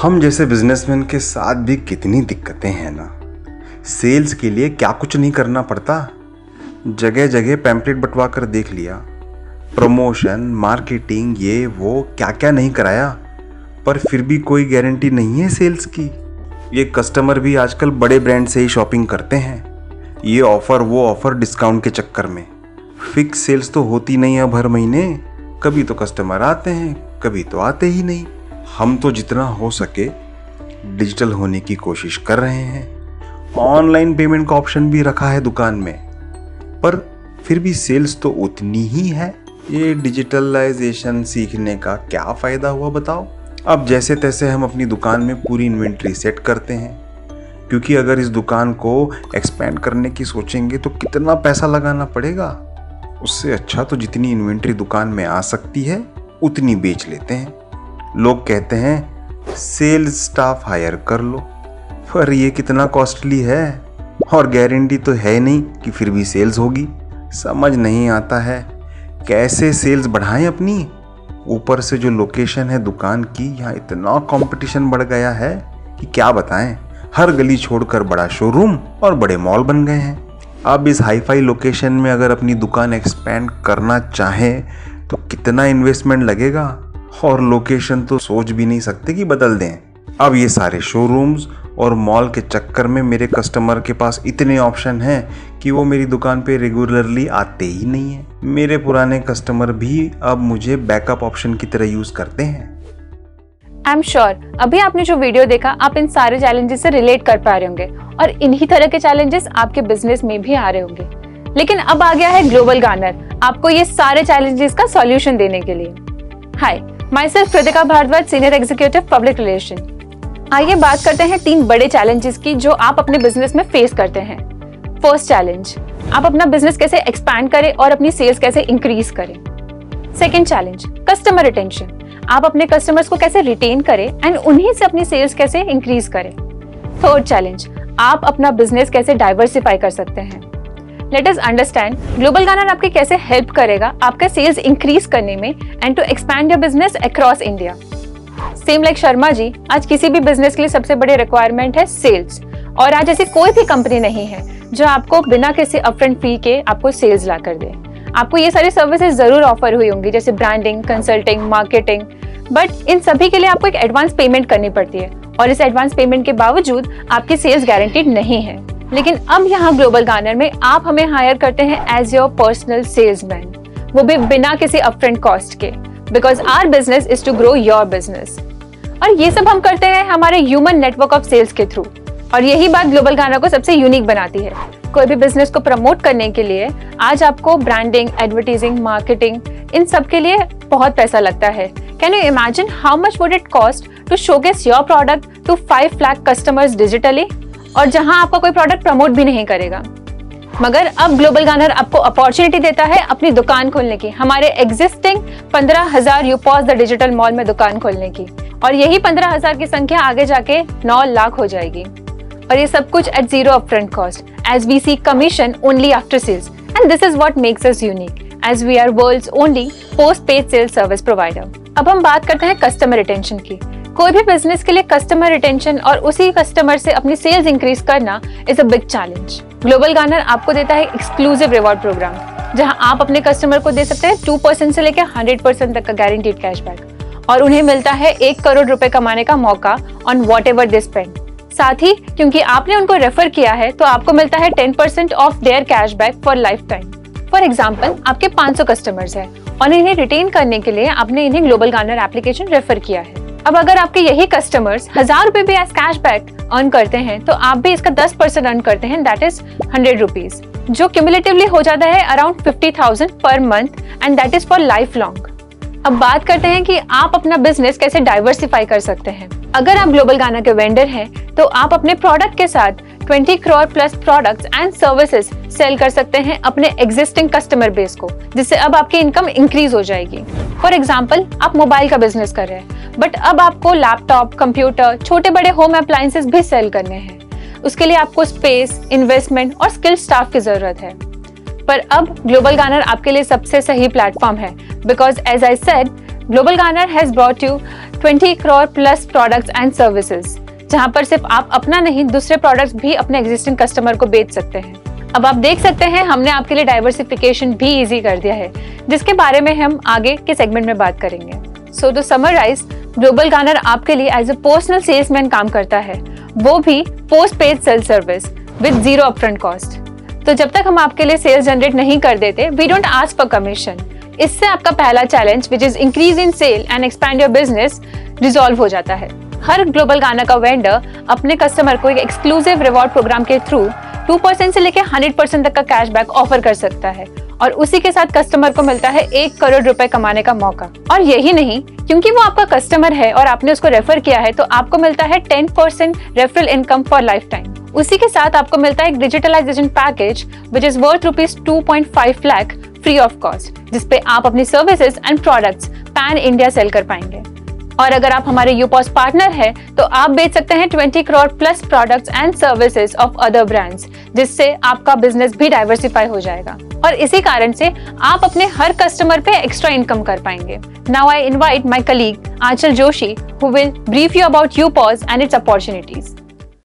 हम जैसे बिजनेसमैन के साथ भी कितनी दिक्कतें हैं ना। सेल्स के लिए क्या कुछ नहीं करना पड़ता। जगह जगह पैम्पलेट बंटवा कर देख लिया, प्रमोशन, मार्केटिंग, ये वो क्या क्या नहीं कराया, पर फिर भी कोई गारंटी नहीं है सेल्स की। ये कस्टमर भी आजकल बड़े ब्रांड से ही शॉपिंग करते हैं, ये ऑफ़र वो ऑफ़र डिस्काउंट के चक्कर में। फिक्स सेल्स तो होती नहीं है हर महीने, कभी तो कस्टमर आते हैं, कभी तो आते ही नहीं। हम तो जितना हो सके डिजिटल होने की कोशिश कर रहे हैं। ऑनलाइन पेमेंट का ऑप्शन भी रखा है दुकान में, पर फिर भी सेल्स तो उतनी ही है। ये डिजिटलाइजेशन सीखने का क्या फ़ायदा हुआ बताओ। अब जैसे तैसे हम अपनी दुकान में पूरी इन्वेंट्री सेट करते हैं, क्योंकि अगर इस दुकान को एक्सपेंड करने की सोचेंगे तो कितना पैसा लगाना पड़ेगा। उससे अच्छा तो जितनी इन्वेंट्री दुकान में आ सकती है उतनी बेच लेते हैं। लोग कहते हैं सेल्स स्टाफ हायर कर लो, पर ये कितना कॉस्टली है और गारंटी तो है नहीं कि फिर भी सेल्स होगी। समझ नहीं आता है कैसे सेल्स बढ़ाएं अपनी। ऊपर से जो लोकेशन है दुकान की, यहाँ इतना कंपटीशन बढ़ गया है कि क्या बताएं। हर गली छोड़कर बड़ा शोरूम और बड़े मॉल बन गए हैं। अब इस हाईफाई लोकेशन में अगर अपनी दुकान एक्सपेंड करना चाहें तो कितना इन्वेस्टमेंट लगेगा, और लोकेशन तो सोच भी नहीं सकते कि बदल दें। अब ये सारे शोरूम्स और मॉल के चक्कर में मेरे कस्टमर के पास इतने ऑप्शन हैं कि वो मेरी दुकान पे रेगुलरली आते ही नहीं हैं। मेरे पुराने कस्टमर भी अब मुझे बैकअप ऑप्शन की तरह यूज करते हैं। आई एम श्योर अभी आपने जो वीडियो देखा आप इन सारे चैलेंजेस से रिलेट कर पा रहे होंगे और इन्हीं तरह के चैलेंजेस आपके बिजनेस में भी आ रहे होंगे। लेकिन अब आ गया है ग्लोबल गार्नर आपको ये सारे चैलेंजेस का सॉल्यूशन देने के लिए। Hi, myself Kritika Bhardwaj, senior executive public relation. आइए बात करते हैं 3 बड़े चैलेंजेस की जो आप अपने बिजनेस में फेस करते हैं। फर्स्ट चैलेंज, आप अपना बिजनेस कैसे एक्सपैंड करें और अपनी सेल्स कैसे इंक्रीज करें। सेकंड चैलेंज, कस्टमर रिटेंशन, आप अपने कस्टमर्स को कैसे रिटेन करें एंड उन्हीं से अपनी सेल्स कैसे इंक्रीज करें। थर्ड चैलेंज, आप अपना बिजनेस कैसे डाइवर्सिफाई कर सकते हैं। Let us understand Global Garner आपके कैसे हेल्प करेगा आपका सेल्स इंक्रीज करने में and to expand your business across India. Same like Sharma ji, आज किसी भी बिजनेस के लिए सबसे बड़ी रिक्वायरमेंट है सेल्स, और आज ऐसी कोई भी कंपनी नहीं है जो आपको बिना किसी अपफ्रंट फी के आपको सेल्स ला कर दे। आपको ये सारी सर्विसेज जरूर ऑफर हुई होंगी, जैसे branding, consulting, marketing, but in सभी के लिए आपको एक एडवांस पेमेंट करनी पड़ती है और इस एडवांस पेमेंट के बावजूद आपकी सेल्स गारंटीड नहीं है। लेकिन अब यहाँ ग्लोबल गार्नर में आप हमें हायर करते हैं एज योर पर्सनल सेल्समैन, वो भी बिना किसी अपफ्रंट कॉस्ट के, because our business is to grow your business. और ये सब हम करते हैं हमारे ह्यूमन नेटवर्क ऑफ सेल्स के थ्रू, और यही बात ग्लोबल गार्नर को सबसे यूनिक बनाती है। कोई भी बिजनेस को प्रमोट करने के लिए आज आपको ब्रांडिंग, एडवर्टाइजिंग, मार्केटिंग, इन सब के लिए बहुत पैसा लगता है। Can you imagine how much would it cost to showcase your product to 5 lakh customers digitally, और जहां आपका कोई प्रोडक्ट प्रमोट भी नहीं करेगा। मगर अब ग्लोबल गार्नर आपको अपॉर्चुनिटी देता है अपनी दुकान खोलने की, हमारे एग्जिस्टिंग 15,000 यूपॉस द डिजिटल मॉल में दुकान खोलने की, और यही 15,000 की संख्या आगे जाके 9 लाख हो जाएगी। और ये सब कुछ at zero upfront cost, as we see commission only after sales, and this is what makes us unique as we are world's only post paid sales service provider. अब हम बात करते हैं कस्टमर रिटेंशन की। कोई भी बिजनेस के लिए कस्टमर रिटेंशन और उसी कस्टमर से अपनी सेल्स इंक्रीज करना is a big challenge. Global Garner आपको देता है एक्सक्लूसिव रिवॉर्ड प्रोग्राम, जहां आप अपने कस्टमर को दे सकते हैं 2% से लेकर 100% तक का गारंटीड कैशबैक, और उन्हें मिलता है 1 करोड़ रुपए कमाने का मौका on what ever they spend. साथ ही क्योंकि आपने उनको रेफर किया है तो आपको मिलता है 10% of their cashback for life time. For example, आपके 500 कस्टमर्स हैं और इन्हें रिटेन करने के लिए आपने इन्हें ग्लोबल गार्नर एप्लीकेशन रेफर किया है। अब अगर आपके यही कस्टमर्स 1000 रुपए भी एज कैशबैक अर्न करते हैं तो आप भी इसका 10% अर्न करते हैं, दैट इज 100 रुपीज, जो क्यूमुलेटिवली हो जाता है around 50,000 per month, and that is for life long. अब बात करते हैं कि आप अपना बिजनेस कैसे डाइवर्सिफाई कर सकते हैं। अगर आप ग्लोबल गार्नर के वेंडर हैं तो आप अपने प्रोडक्ट के साथ 20 crore plus products and services sell कर सकते हैं अपने एग्जिस्टिंग कस्टमर बेस को, जिससे अब आपकी इनकम इंक्रीज हो जाएगी। फॉर एग्जाम्पल, आप मोबाइल का बिजनेस कर रहे हैं, बट अब आपको लैपटॉप, कंप्यूटर, छोटे बड़े होम अप्लायंसेस भी सेल करने हैं। उसके लिए आपको स्पेस, इन्वेस्टमेंट और स्किल्ड स्टाफ की जरूरत है। पर अब ग्लोबल गार्नर आपके लिए सबसे सही प्लेटफॉर्म है, because as I said, Global Garner has brought you 20 crore plus products and services, जहां पर सिर्फ आप अपना नहीं दूसरे प्रोडक्ट्स भी अपने एग्जिस्टिंग कस्टमर को बेच सकते हैं। अब आप देख सकते हैं हमने आपके लिए डाइवर्सिफिकेशन भी इजी कर दिया है, जिसके बारे में हम आगे के सेगमेंट में बात करेंगे। सो टू समराइज, ग्लोबल गार्नर आपके लिए एज ए पर्सनल सेल्समैन काम करता है, वो भी post paid sale service with zero upfront cost. तो जब तक हम आपके लिए सेल्स जनरेट नहीं कर देते, we don't ask for commission. इससे आपका पहला challenge which is increase in sale and expand your business resolve हो जाता है। हर ग्लोबल गार्नर का वेंडर अपने कस्टमर को एक एक्सक्लूसिव रिवॉर्ड प्रोग्राम के थ्रू 2% से लेकर 100% तक का कैशबैक ऑफर कर सकता है और उसी के साथ कस्टमर को मिलता है 1 करोड़ रुपए कमाने का मौका। और यही नहीं, क्योंकि वो आपका कस्टमर है और आपने उसको रेफर किया है, तो आपको मिलता है 10% referral income for life time. उसी के साथ आपको मिलता है एक digitalization package which is worth ₹2.5 lakh free of cost, जिसपे आप अपनी services and products pan India sell कर पाएंगे। और अगर आप हमारे यूपॉस पार्टनर हैं, तो आप बेच सकते हैं 20 crore plus products and services of other brands, जिससे आपका बिजनेस भी डाइवर्सिफाई हो जाएगा और इसी कारण से आप अपने हर कस्टमर पे एक्स्ट्रा इनकम कर पाएंगे। Now I invite my colleague Anchal Joshi, who will brief you about UPOS and its opportunities.